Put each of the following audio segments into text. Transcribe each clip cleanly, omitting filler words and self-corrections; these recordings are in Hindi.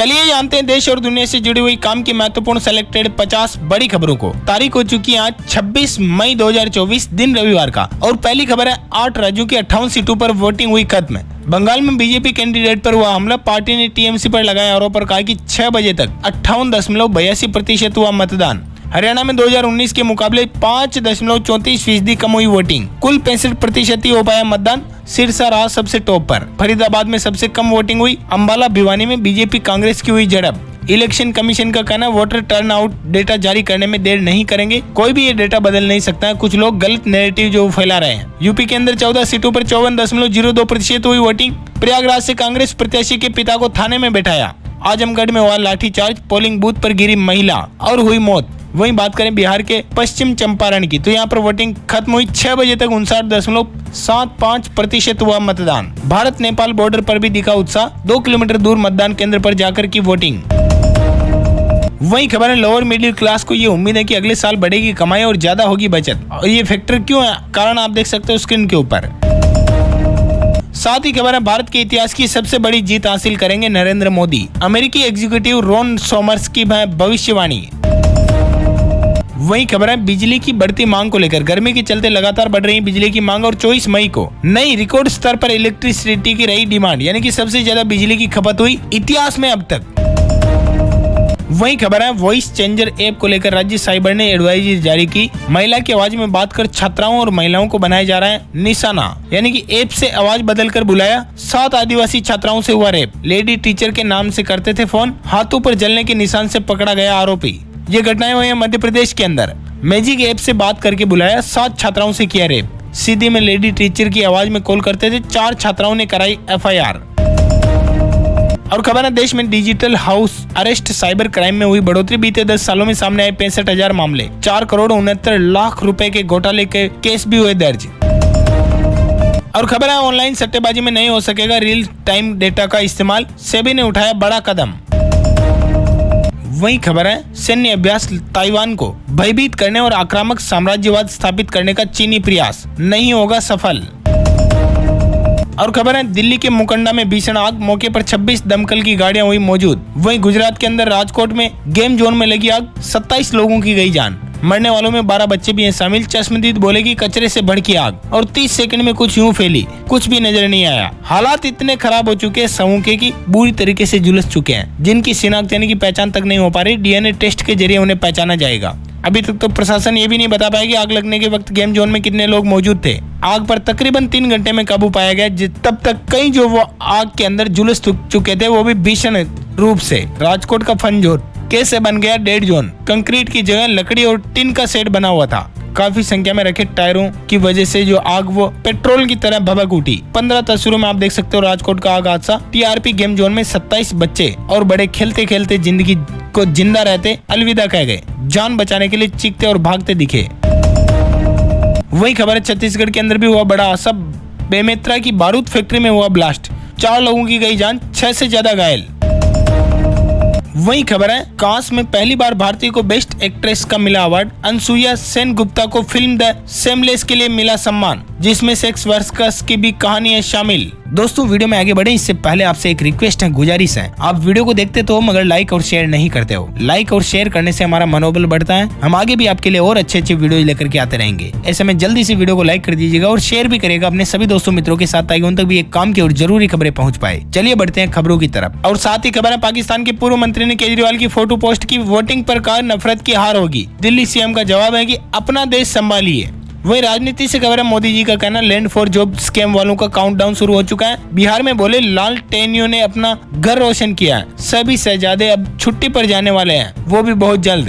चलिए जानते हैं देश और दुनिया से जुड़ी हुई काम की महत्वपूर्ण सेलेक्टेड 50 बड़ी खबरों को। तारीख हो चुकी है आज 26 मई 2024 दिन रविवार का। और पहली खबर है 8 राज्यों की 58 सीटों पर वोटिंग हुई खत्म। बंगाल में बीजेपी कैंडिडेट पर हुआ हमला। पार्टी ने टीएमसी पर लगाए आरोप पर कहा कि 6 बजे तक 58.82% हुआ मतदान। हरियाणा में 2019 के मुकाबले 5.34% कम हुई वोटिंग। कुल 65% ही हो पाया मतदान। सिरसा रहा सबसे टॉप पर। फरीदाबाद में सबसे कम वोटिंग हुई। अंबाला भिवानी में बीजेपी कांग्रेस की हुई झड़प। इलेक्शन कमीशन का कहना वोटर टर्नआउट डेटा जारी करने में देर नहीं करेंगे। कोई भी ये डेटा बदल नहीं सकता है। कुछ लोग गलत नैरेटिव जो फैला रहे हैं। यूपी के अंदर 14 सीटों पर 54.02% हुई वोटिंग। प्रयागराज से कांग्रेस प्रत्याशी के पिता को थाने में बैठाया। आजमगढ़ में हुआ लाठीचार्ज। पोलिंग बूथ पर गिरी महिला और हुई मौत। वहीं बात करें बिहार के पश्चिम चंपारण की, तो यहाँ पर वोटिंग खत्म हुई। 6 बजे तक 59.75% हुआ मतदान। भारत नेपाल बॉर्डर पर भी दिखा उत्साह। 2 किलोमीटर दूर मतदान केंद्र पर जाकर की वोटिंग। वही खबर है लोअर मिडिल क्लास को ये उम्मीद है कि अगले साल बढ़ेगी कमाई और ज्यादा होगी बचत। और ये फैक्टर क्यों है, कारण आप देख सकते हो स्क्रीन के ऊपर। साथ ही खबर है भारत के इतिहास की सबसे बड़ी जीत हासिल करेंगे नरेंद्र मोदी। अमेरिकी एग्जीक्यूटिव रॉन सोमर्स की भविष्यवाणी। वही खबर है बिजली की बढ़ती मांग को लेकर। गर्मी के चलते लगातार बढ़ रही बिजली की मांग और 24 मई को नई रिकॉर्ड स्तर पर इलेक्ट्रिसिटी की रही डिमांड, यानी कि सबसे ज्यादा बिजली की खपत हुई इतिहास में अब तक। वही खबर है वॉइस चेंजर ऐप को लेकर राज्य साइबर ने एडवाइजरी जारी की। महिला की आवाज में बात कर छात्राओं और महिलाओं को बनाया जा रहा है निशाना, यानी कि ऐप से आवाज बदलकर बुलाया। 7 आदिवासी छात्राओं से हुआ रेप। लेडी टीचर के नाम से करते थे फोन। हाथों पर जलने के निशान से पकड़ा गया आरोपी। ये घटनाएं हुई है मध्य प्रदेश के अंदर। मैजिक ऐप से बात करके बुलाया। 7 छात्राओं से किया रेप। सीधी में लेडी टीचर की आवाज में कॉल करते थे। 4 छात्राओं ने कराई FIR। और खबर है देश में digital house arrest cyber crime में हुई बढ़ोतरी। बीते 10 सालों में सामने आए 65,000 मामले। 4 करोड़ 69 लाख रुपए के घोटाले के केस भी हुए दर्ज। और खबर है ऑनलाइन सट्टेबाजी में नहीं हो सकेगा रियल टाइम डेटा का इस्तेमाल। सेबी ने उठाया बड़ा कदम। वही खबर है सैन्य अभ्यास। ताइवान को भयभीत करने और आक्रामक साम्राज्यवाद स्थापित करने का चीनी प्रयास नहीं होगा सफल। और खबर है दिल्ली के मुकंडा में भीषण आग। मौके पर 26 दमकल की गाड़ियां हुई मौजूद। वहीं गुजरात के अंदर राजकोट में गेम जोन में लगी आग। 27 लोगों की गई जान। मरने वालों में 12 बच्चे भी हैं शामिल। चश्मदीद बोले कि कचरे से भड़की आग और 30 सेकंड में कुछ यूं फैली, कुछ भी नजर नहीं आया। हालात इतने खराब हो चुके हैं समूखे की बुरी तरीके से झुलस चुके हैं, जिनकी शिनाख्त यानी कि पहचान तक नहीं हो पा रही। DNA टेस्ट के जरिए उन्हें पहचाना जाएगा। अभी तक तो प्रशासन ये भी नहीं बता पाया कि आग लगने के वक्त गेम जोन में कितने लोग मौजूद थे। आग पर तकरीबन 3 घंटे में काबू पाया गया। तब तक कई जो वो आग के अंदर झुलस चुके थे वो भी भीषण रूप से। राजकोट का फन जोन कैसे बन गया डेड जोन। कंक्रीट की जगह लकड़ी और टिन का सेट बना हुआ था। काफी संख्या में रखे टायरों की वजह से जो आग वो पेट्रोल की तरह भभक उठी। 15 तस्वीरों में आप देख सकते हो राजकोट का आग हादसा। TRP गेम जोन में 27 बच्चे और बड़े खेलते खेलते जिंदगी को जिंदा रहते अलविदा कह गए। जान बचाने के लिए चीखते और भागते दिखे। वही खबर है छत्तीसगढ़ के अंदर भी हुआ बड़ा हादसा। बेमेतरा की बारूद फैक्ट्री में हुआ ब्लास्ट। 4 लोगों की गई जान, 6 से ज्यादा घायल। वही खबर है कांस में पहली बार भारतीय को बेस्ट एक्ट्रेस का मिला अवार्ड। अनसुईया सेन गुप्ता को फिल्म द सेमलेस के लिए मिला सम्मान, जिसमें सेक्स वर्कर्स की भी कहानी है शामिल। दोस्तों वीडियो में आगे बढ़े इससे पहले आपसे एक रिक्वेस्ट है, गुजारिश है। आप वीडियो को देखते तो हो मगर लाइक और शेयर नहीं करते हो। लाइक और शेयर करने से हमारा मनोबल बढ़ता है। हम आगे भी आपके लिए और अच्छे वीडियो लेकर के आते रहेंगे। ऐसे में जल्दी से वीडियो को लाइक कर दीजिएगा और शेयर भी करेगा अपने सभी दोस्तों मित्रों के साथ, ताकि उन तक भी एक काम की और जरूरी खबरें पहुंच पाए। चलिए बढ़ते हैं खबरों की तरफ। और साथ ही खबर है पाकिस्तान के पूर्व मंत्री ने केजरीवाल की फोटो पोस्ट की। वोटिंग पर कहा नफरत की हार होगी। दिल्ली CM का जवाब है कि अपना देश संभालिए। वही राजनीति से खबर है मोदी जी का कहना लैंड फॉर जॉब स्कैम वालों का काउंटडाउन शुरू हो चुका है। बिहार में बोले लालटेनियों ने अपना घर रोशन किया है। सभी शहजादे अब छुट्टी पर जाने वाले हैं, वो भी बहुत जल्द।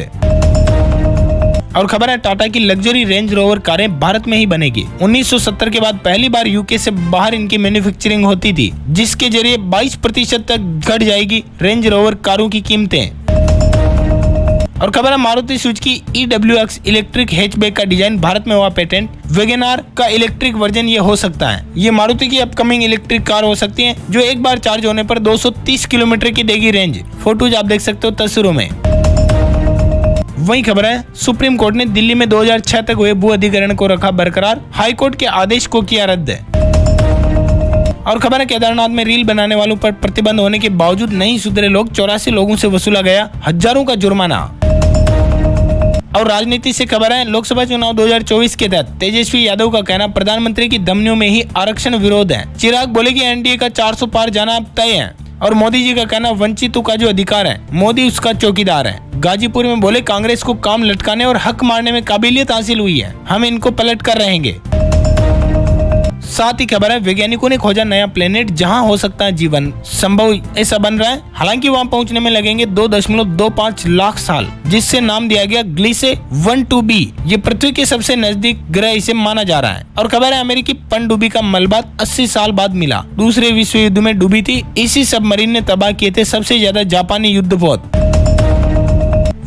और खबर है टाटा की लग्जरी रेंज रोवर कारें भारत में ही बनेगी। 1970 के बाद पहली बार UK से बाहर इनकी मैन्युफैक्चरिंग होती थी, जिसके जरिए 22% तक घट जाएगी रेंज रोवर कारों की कीमतें। और खबर है Maruti Suzuki EWX electric hatchback का डिजाइन भारत में हुआ पेटेंट। वैगनआर का इलेक्ट्रिक वर्जन ये हो सकता है। ये मारुति की अपकमिंग इलेक्ट्रिक कार हो सकती है, जो एक बार चार्ज होने पर 230 किलोमीटर की देगी रेंज। फोटोज आप देख सकते हो तस्वीरों में। वही खबर है सुप्रीम कोर्ट ने दिल्ली में 2006 तक हुए भू अधिग्रहण को रखा बरकरार। हाई कोर्ट के आदेश को किया रद्द। और खबर है केदारनाथ में रील बनाने वालों पर प्रतिबंध होने के बावजूद नहीं सुधरे लोग, 84 लोगों से वसूला गया हजारों का जुर्माना। और राजनीति से खबर है, लोकसभा चुनाव 2024 के तहत तेजस्वी यादव का कहना प्रधानमंत्री की धमनियों में ही आरक्षण विरोध है। चिराग बोले कि एनडीए का 400 पार जाना अब तय है। और मोदी जी का कहना वंचितों का जो अधिकार है मोदी उसका चौकीदार है। गाजीपुर में बोले कांग्रेस को काम लटकाने और हक मारने में काबिलियत हासिल हुई है, हम इनको पलट कर रहेंगे। साथ ही खबर है वैज्ञानिकों ने खोजा नया प्लेनेट जहां हो सकता है जीवन संभव ऐसा बन रहा है। हालांकि वहां पहुंचने में लगेंगे 2.25 लाख साल, जिससे नाम दिया गया ग्लिसे 12b। ये पृथ्वी के सबसे नजदीक ग्रह इसे माना जा रहा है। और खबर है अमेरिकी पनडुब्बी का मलबा 80 साल बाद मिला, दूसरे विश्व युद्ध में डूबी थी। इसी सबमरीन ने तबाह किए थे सबसे ज्यादा जापानी युद्धपोत।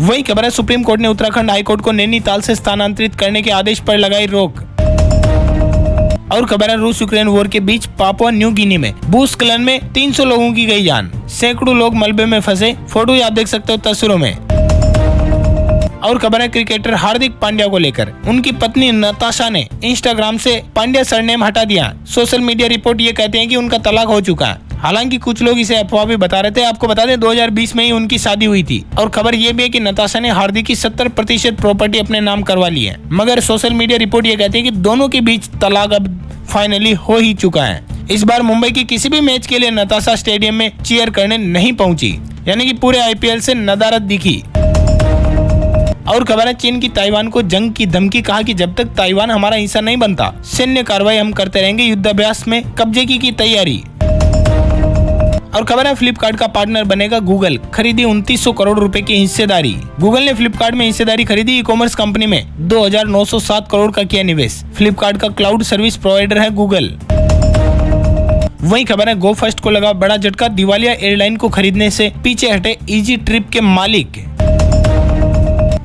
वही खबर है सुप्रीम कोर्ट ने उत्तराखंड हाईकोर्ट को नैनीताल से स्थानांतरित करने के आदेश पर लगाई रोक। और खबर है रूस यूक्रेन वॉर के बीच पापुआ न्यू गिनी में भूस्खलन में 300 लोगों की गई जान, सैकड़ों लोग मलबे में फंसे। फोटो आप देख सकते हो तस्वीरों में। और खबर है क्रिकेटर हार्दिक पांड्या को लेकर उनकी पत्नी नताशा ने इंस्टाग्राम से पांड्या सरनेम हटा दिया। सोशल मीडिया रिपोर्ट ये कहते हैं कि उनका तलाक हो चुका है। हालांकि कुछ लोग इसे अफवाह भी बता रहे थे। आपको बता दें 2020 में ही उनकी शादी हुई थी। और खबर ये भी है कि नताशा ने हार्दिक की 70% प्रॉपर्टी अपने नाम करवा ली है। मगर सोशल मीडिया रिपोर्ट ये कहती है कि दोनों के बीच तलाक अब फाइनली हो ही चुका है। इस बार मुंबई की किसी भी मैच के लिए नताशा स्टेडियम में चीयर करने नहीं पहुंची, यानी कि पूरे आईपीएल से नदारत दिखी। और खबर है चीन की ताइवान को जंग की धमकी, कहा कि जब तक ताइवान हमारा हिस्सा नहीं बनता सैन्य कार्रवाई हम करते रहेंगे। युद्धाभ्यास में कब्जे की तैयारी। और खबर है फ्लिपकार्ट का पार्टनर बनेगा गूगल, खरीदी 2900 करोड़ रुपए की हिस्सेदारी। गूगल ने फ्लिपकार्ट में हिस्सेदारी खरीदी। ई कॉमर्स कंपनी में 2907 करोड़ का किया निवेश। फ्लिपकार्ट का क्लाउड सर्विस प्रोवाइडर है गूगल। वही खबर है गो फर्स्ट को लगा बड़ा झटका, दिवालिया एयरलाइन को खरीदने से पीछे हटे इजी ट्रिप के मालिक।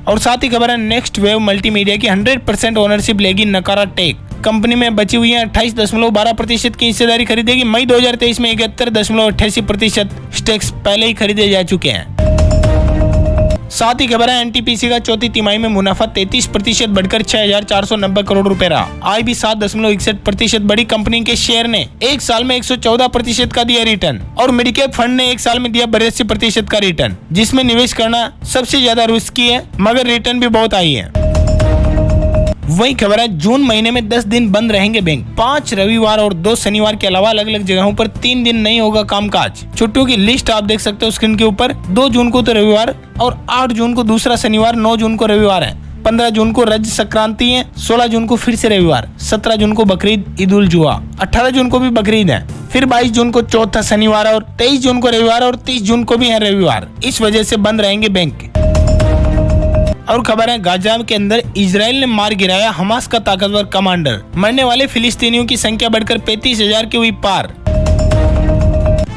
और साथ ही खबर है नेक्स्ट वेव मल्टीमीडिया की 100% ओनरशिप लेगी नकारा टेक। कंपनी में बची हुई है 28.12% की हिस्सेदारी खरीदेगी। मई 2023 में 71.88% स्टेक्स पहले ही खरीदे जा चुके हैं। साथ ही खबर है एनटीपीसी का चौथी तिमाही में मुनाफा 33% बढ़कर 6,490 करोड़ रुपए रहा। आय भी 7.61% बढ़ी। कंपनी के शेयर ने एक साल में 114% का दिया रिटर्न। और मेडिकेप फंड ने एक साल में दिया 82% का रिटर्न, जिसमें निवेश करना सबसे ज्यादा रिस्की है, मगर रिटर्न भी बहुत आई है। वही खबर है जून महीने में 10 दिन बंद रहेंगे बैंक। 5 रविवार और 2 शनिवार के अलावा अलग अलग जगहों पर 3 दिन नहीं होगा कामकाज। छुट्टियों की लिस्ट आप देख सकते हो स्क्रीन के ऊपर। 2 जून को तो रविवार और 8 जून को दूसरा शनिवार, 9 जून को रविवार है, 15 जून को रज संक्रांति है, 16 जून को फिर से रविवार, 17 जून को बकरीद ईद उल जुहा, 18 जून को भी बकरीद है, फिर 22 जून को चौथा शनिवार और 23 जून को रविवार और 30 जून को भी है रविवार। इस वजह से बंद रहेंगे बैंक। और खबर है गाजा के अंदर इजराइल ने मार गिराया हमास का ताकतवर कमांडर। मरने वाले फिलिस्तीनियों की संख्या बढ़कर 35,000 की हुई पार।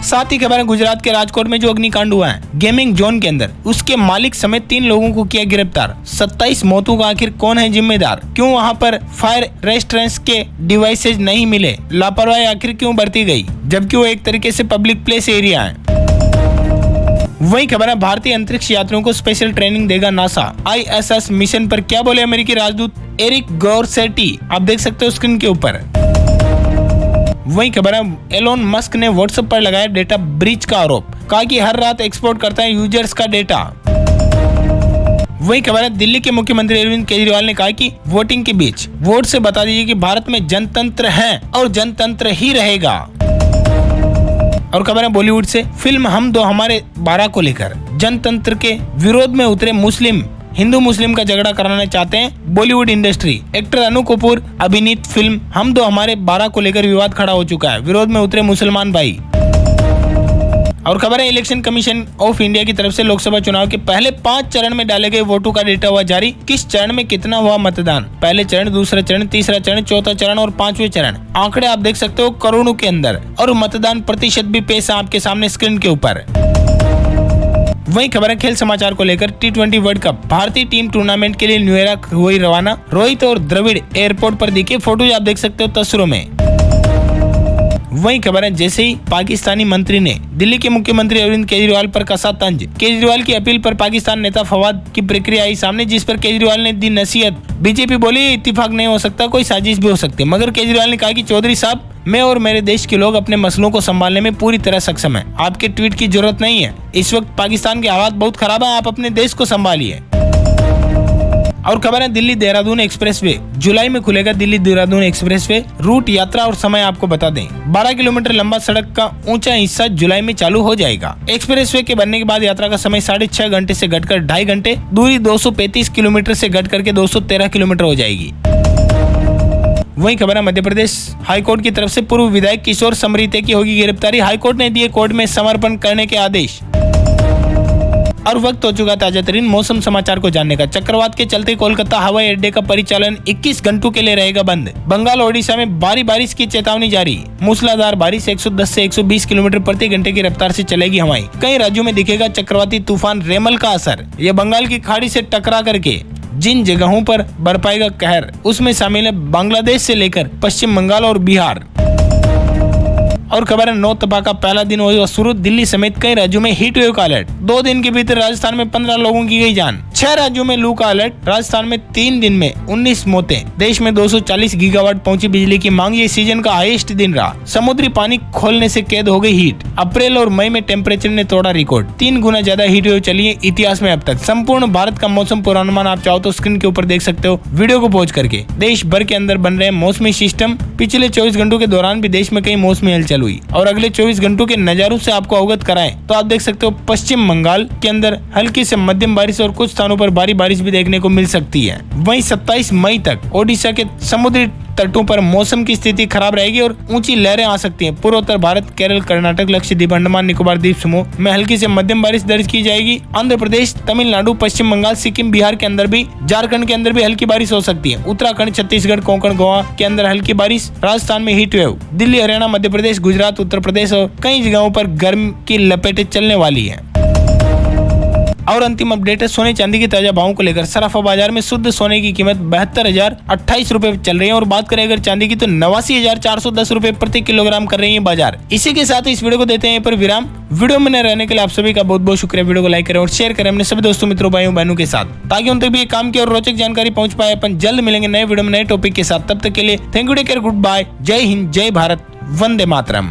साथ ही खबर है गुजरात के राजकोट में जो अग्निकांड हुआ है गेमिंग जोन के अंदर, उसके मालिक समेत 3 लोगों को किया गिरफ्तार। 27 मौतों का आखिर कौन है जिम्मेदार? क्यों वहां पर फायर रेस्ट्रेंस के डिवाइसेज नहीं मिले? लापरवाही आखिर क्यों बरती गई, जबकि वो एक तरीके से पब्लिक प्लेस एरिया है। वही खबर है भारतीय अंतरिक्ष यात्रियों को स्पेशल ट्रेनिंग देगा नासा। ISS मिशन पर क्या बोले अमेरिकी राजदूत एरिक गॉर्सेटी, आप देख सकते हो स्क्रीन के ऊपर। वही खबर है एलोन मस्क ने व्हाट्सएप पर लगाया डेटा ब्रीच का आरोप, कहा कि हर रात एक्सपोर्ट करता है यूजर्स का डेटा। वही खबर है दिल्ली के मुख्यमंत्री अरविंद केजरीवाल ने कहा कि वोटिंग के बीच वोट से बता दीजिए कि भारत में जनतंत्र है और जनतंत्र ही रहेगा। और खबर है बॉलीवुड से फिल्म हम दो हमारे 12 को लेकर जनतंत्र के विरोध में उतरे मुस्लिम हिंदू मुस्लिम का झगड़ा कराना चाहते हैं बॉलीवुड इंडस्ट्री। एक्टर अनु कपूर अभिनीत फिल्म हम दो हमारे 12 को लेकर विवाद खड़ा हो चुका है, विरोध में उतरे मुसलमान भाई। और खबर है इलेक्शन कमीशन ऑफ इंडिया की तरफ से लोकसभा चुनाव के पहले 5 चरण में डाले गए वोटों का डेटा हुआ जारी। किस चरण में कितना हुआ मतदान, पहले चरण, दूसरा चरण, तीसरा चरण, चौथा चरण और 5वें चरण। आंकड़े आप देख सकते हो करोड़ों के अंदर, और मतदान प्रतिशत भी पेश है आपके सामने स्क्रीन के ऊपर। वही खबर है खेल समाचार को लेकर T20 वर्ल्ड कप भारतीय टीम टूर्नामेंट के लिए न्यूयॉर्क हुई रवाना। रोहित और द्रविड़ एयरपोर्ट पर दिखे, फोटो आप देख सकते हो तस्वीरों में। वही खबर है, जैसे ही पाकिस्तानी मंत्री ने दिल्ली के मुख्यमंत्री अरविंद केजरीवाल पर कसा तंज। केजरीवाल की अपील पर पाकिस्तान नेता फवाद की प्रक्रिया आई सामने, जिस पर केजरीवाल ने दी नसीहत। बीजेपी बोली इत्तेफाक नहीं हो सकता, कोई साजिश भी हो सकती है, मगर केजरीवाल ने कहा कि चौधरी साहब, मैं और मेरे देश के लोग अपने मसलों को संभालने में पूरी तरह सक्षम हैं। आपके ट्वीट की जरूरत नहीं है। इस वक्त पाकिस्तान के हालात बहुत खराब है, आप अपने देश को संभालिए। और खबर है, दिल्ली देहरादून एक्सप्रेसवे जुलाई में खुलेगा। दिल्ली देहरादून एक्सप्रेसवे रूट, यात्रा और समय आपको बता दें। 12 किलोमीटर लंबा सड़क का ऊंचा हिस्सा जुलाई में चालू हो जाएगा। एक्सप्रेसवे के बनने के बाद यात्रा का समय 6.5 घंटे से घटकर 2.5 घंटे, दूरी 235 किलोमीटर से घट करके 213 किलोमीटर हो जाएगी। वही खबर है, मध्य प्रदेश हाईकोर्ट की तरफ से पूर्व विधायक किशोर समरीते की होगी गिरफ्तारी। हाईकोर्ट ने दिए कोर्ट में समर्पण करने के आदेश। और वक्त हो चुका ताजा तरीन मौसम समाचार को जानने का। चक्रवात के चलते कोलकाता हवाई अड्डे का परिचालन 21 घंटों के लिए रहेगा बंद। बंगाल और ओडिशा में भारी बारिश की चेतावनी जारी। मूसलाधार बारिश 110 से 120 किलोमीटर प्रति घंटे की रफ्तार से चलेगी हवाएं। कई राज्यों में दिखेगा चक्रवाती तूफान रेमल का असर। यह बंगाल की खाड़ी से टकरा करके जिन जगहों पर बरपाएगा कहर, उसमें शामिल है बांग्लादेश से लेकर पश्चिम बंगाल और बिहार। और खबर है, 9 तपा का पहला दिन हुआ शुरू। दिल्ली समेत कई राज्यों में हीट वेव का अलर्ट। 2 दिन के भीतर राजस्थान में 15 लोगों की गई जान। 6 राज्यों में लू का अलर्ट। राजस्थान में 3 दिन में 19 मौतें। देश में 240 गीगावाट पहुंची बिजली की मांग। ये सीजन का हाईएस्ट दिन रहा। समुद्री पानी खोलने से कैद हो गई हीट। अप्रैल और मई में टेम्परेचर ने तोड़ा रिकॉर्ड। 3 गुना ज्यादा हीट वेव चली है इतिहास में अब तक। संपूर्ण भारत का मौसम पूर्वानुमान आप चाहो तो स्क्रीन के ऊपर देख सकते हो वीडियो को पॉज करके। देश भर के अंदर बन रहे मौसमी सिस्टम। पिछले 24 घंटों के दौरान भी देश में कई मौसमी हलचल हुई और अगले 24 घंटों के नजारों से आपको अवगत कराएं तो आप देख सकते हो पश्चिम बंगाल के अंदर हल्की से मध्यम बारिश और कुछ स्थानों पर भारी बारिश भी देखने को मिल सकती है। वहीं 27 मई तक ओडिशा के समुद्री तटों पर मौसम की स्थिति खराब रहेगी और ऊंची लहरें आ सकती हैं। पूर्वोत्तर भारत, केरल, कर्नाटक, लक्षद्वीप, अंडमान निकोबार द्वीप समूह में हल्की से मध्यम बारिश दर्ज की जाएगी। आंध्र प्रदेश, तमिलनाडु, पश्चिम बंगाल, सिक्किम, बिहार के अंदर भी, झारखंड के अंदर भी हल्की बारिश हो सकती है। उत्तराखंड, छत्तीसगढ़, कोंकण, गोवा के अंदर हल्की बारिश। राजस्थान में हीट वेव। दिल्ली, हरियाणा, मध्य प्रदेश, गुजरात, उत्तर प्रदेश और कई जगहों पर गर्म की लपेटें चलने वाली है। और अंतिम अपडेट है सोने चांदी के ताजा भावों को लेकर। सराफा बाजार में शुद्ध सोने की कीमत 72,028 रुपए चल रही है और बात करें अगर चांदी की तो 89,410 रुपए प्रति किलोग्राम कर रही है बाजार। इसी के साथ इस वीडियो को देते हैं पर विराम। वीडियो में न रहने के लिए आप सभी का बहुत बहुत शुक्रिया। वीडियो को लाइक करें और शेयर करें अपने सभी दोस्तों, मित्रों, भाइयों बहनों के साथ, ताकि उन तक भी काम की और रोचक जानकारी पहुंच पाए। अपन जल्द मिलेंगे नए वीडियो में नए टॉपिक के साथ। तब तक के लिए thank you, take care, good bye, जय हिंद, जय भारत, वंदे मातरम।